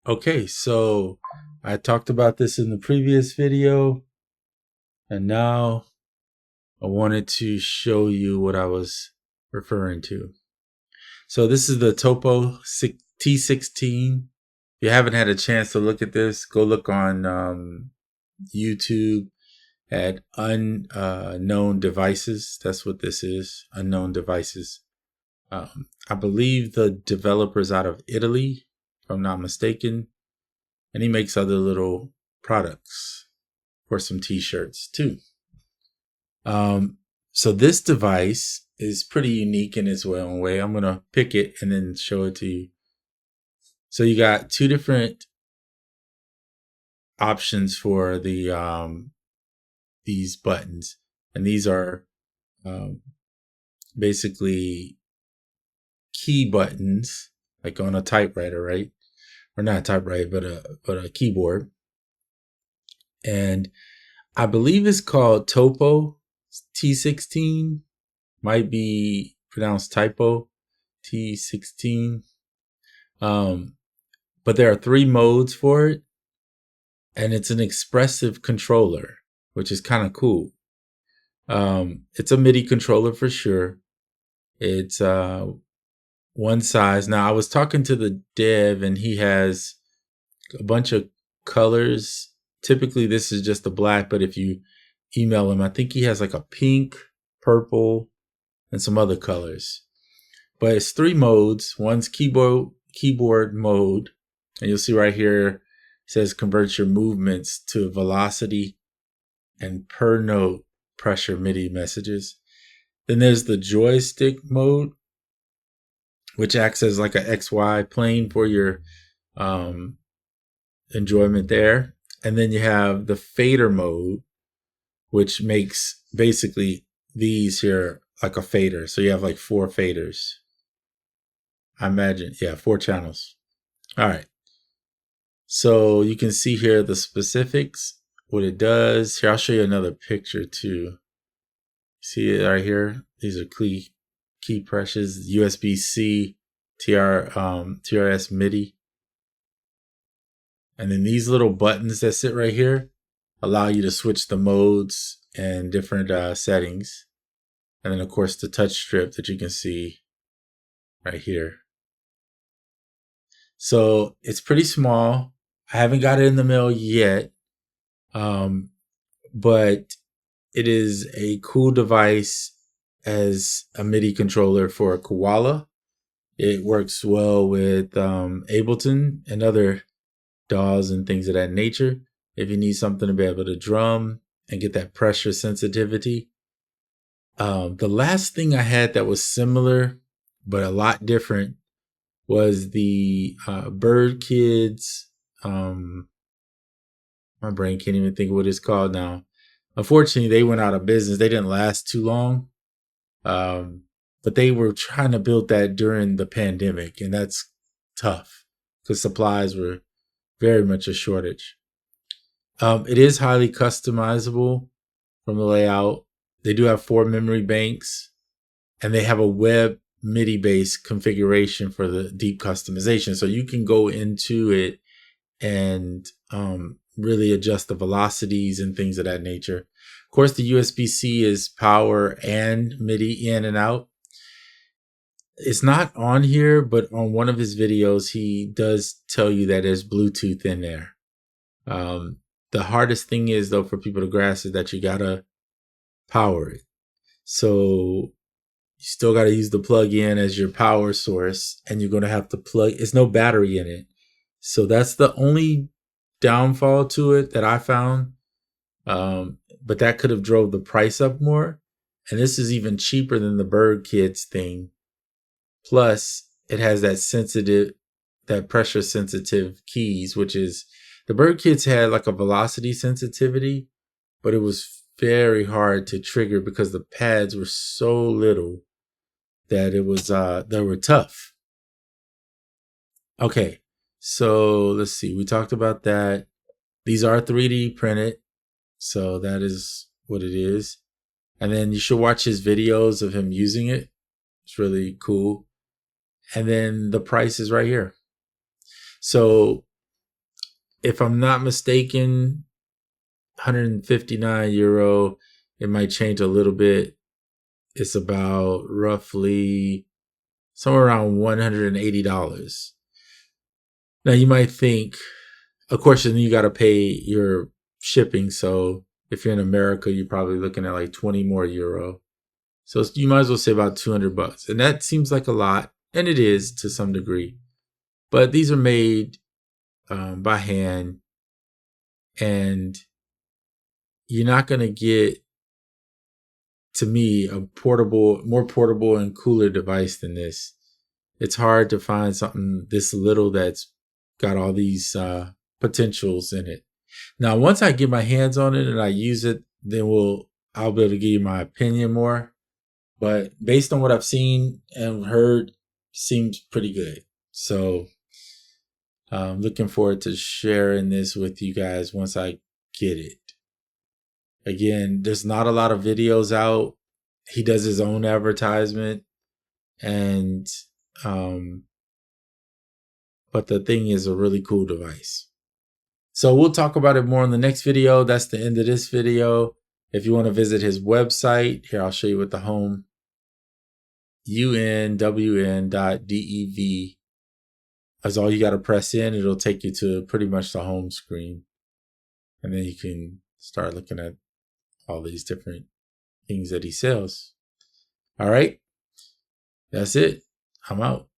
Okay, so I talked about this in the previous video, and now I wanted to show you what I was referring to. So this is the Topo T16. If you haven't had a chance to look at this, go look on YouTube at unknown devices. That's what this is, unknown devices. I believe the developer's out of Italy, if I'm not mistaken. And he makes other little products for some t-shirts too. So this device is pretty unique in its own way. I'm going to pick it and then show it to you. So you got two different options for these buttons. And these are basically key buttons, like on a typewriter, right? Or not a typewriter, but a keyboard. And I believe it's called Topo T16. Might be pronounced typo T16. But there are 3 modes for it, and it's an expressive controller, which is kind of cool. It's a MIDI controller for sure. It's one size. Now I was talking to the dev, and he has a bunch of colors. Typically this is just a black, but if you email him, I think he has like a pink, purple, and some other colors. But it's 3 modes. One's keyboard mode, and you'll see right here it says convert your movements to velocity and per note pressure MIDI messages. Then there's the joystick mode, which acts as like an XY plane for your enjoyment there. And then you have the fader mode, which makes basically these here like a fader. So you have like 4 faders. I imagine, yeah, 4 channels. All right. So you can see here the specifics, what it does. Here, I'll show you another picture too. See it right here? These are key presses, USB-C, TRS MIDI. And then these little buttons that sit right here allow you to switch the modes and different settings. And then of course the touch strip that you can see right here. So it's pretty small. I haven't got it in the mail yet. But it is a cool device as a MIDI controller for a koala. It works well with Ableton and other DAWs and things of that nature. If you need something to be able to drum and get that pressure sensitivity. The last thing I had that was similar, but a lot different, was the Bird Kids. My brain can't even think of what it's called now. Unfortunately, they went out of business. They didn't last too long. But they were trying to build that during the pandemic, and that's tough because supplies were very much a shortage. It is highly customizable from the layout. They do have 4 memory banks, and they have a web MIDI based configuration for the deep customization. So you can go into it and really adjust the velocities and things of that nature. Of course, the USB-C is power and MIDI in and out. It's not on here, but on one of his videos, he does tell you that there's Bluetooth in there. The hardest thing is, though, for people to grasp is that you gotta power it. So you still gotta use the plug-in as your power source, and you're gonna have to plug. It's no battery in it, so that's the only downfall to it that I found. But that could have drove the price up more, and this is even cheaper than the Bird Kids thing. Plus, it has that pressure sensitive keys, which is the Bird Kids had like a velocity sensitivity, but it was very hard to trigger because the pads were so little that it was they were tough. Okay, so let's see. We talked about that. These are 3D printed, so that is what it is. And then you should watch his videos of him using it. It's really cool. And then the price is right here. So if I'm not mistaken, 159 euro. It might change a little bit. It's about roughly somewhere around $180. Now you might think, of course, then you got to pay your shipping. So if you're in America, you're probably looking at like 20 more euro. So you might as well say about $200. And that seems like a lot. And it is to some degree. But these are made by hand. And you're not going to get, to me, a more portable and cooler device than this. It's hard to find something this little that's got all these potentials in it. Now, once I get my hands on it and I use it, then I'll be able to give you my opinion more. But based on what I've seen and heard, seems pretty good. So I'm looking forward to sharing this with you guys once I get it. Again, there's not a lot of videos out. He does his own advertisement. And but the thing is a really cool device. So we'll talk about it more in the next video. That's the end of this video. If you want to visit his website, here I'll show you with the home, unwn.dev. That's all you got to press in. It'll take you to pretty much the home screen. And then you can start looking at all these different things that he sells. All right. That's it. I'm out.